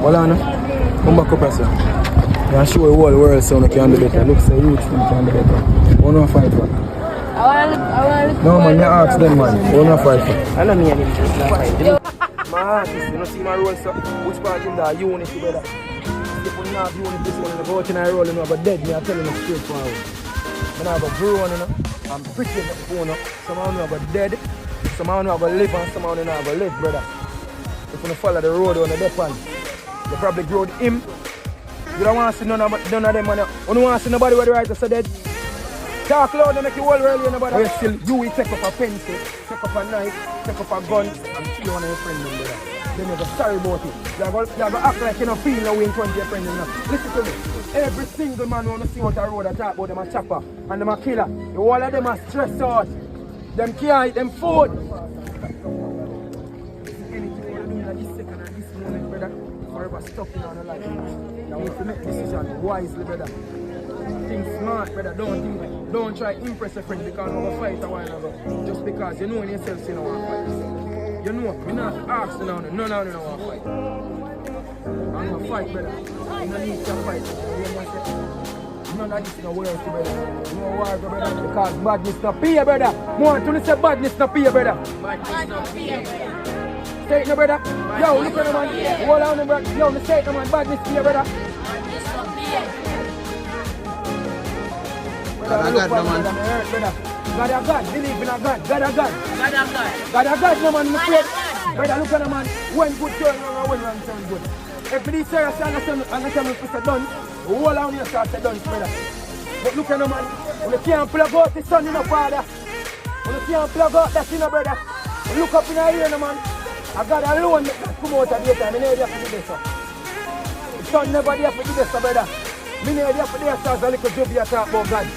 Hold on. Come back up and say. I'm sure the whole world so you can do better. Look, say you can do better. One more fight for. No man, you ask them man. One more fight for. I don't mean anything. My artist, you know see my role, sir. Which part in the unity, brother? If we not unity, this one in the boat and I roll, you know, but dead, me, I'm telling you straight forward. When I have a grown, you know, I'm pretty at the phone, you know. Some of them are dead, some of them are live, and some of them are live, brother. If you follow the road on the death one, you probably grow him. You don't want to see none of them, man. You don't want to see nobody with the right to say dead. Talk loud and make you all really, nobody. But still, you will take up a pencil, take up a knife, take up a gun, and kill one of your friends, brother. Then you're sorry about it. You're going to act like you don't feel no way in front of your friend. Listen to me. Every single man want to see what I road I talk about them a chopper and them a killer. All of them are stressed out. Them can't eat them food. Anything you want to do in this second or this moment, brother, forever stop in on the life. Now we have to make decisions wisely, brother. Think smart, brother. Don't try to impress a friend because we're fight a while ago. Just because you know in yourself you don't want to fight. You know, we're not asking none of them don't want to fight. I'm going to fight, brother. You don't need to fight. None of this is no words, brother. No war, brother. Because badness not pay, brother. More to say badness not pay, brother. Badness not pay. Say it, no, brother. Yo, look at the man. Hold on, brother. Yo, say it, no, man. Badness pay, brother. Badness not pay. God of God, no man. God of God, believe in a God. God of God. God of God. God of God, no man. Brother, look at the man. When good turn around, when wrong turn good. If this serious, I'm not telling you to done. All around here start to done, brother. But look at the man. When you can't plug out the sun in the father. When you can't plug out that in the brother. Look up in the ear, no man. I got alone that come out of the time. I never there for this, sir. The sun never there for this, brother. I never there for this, as a little job you talk about God.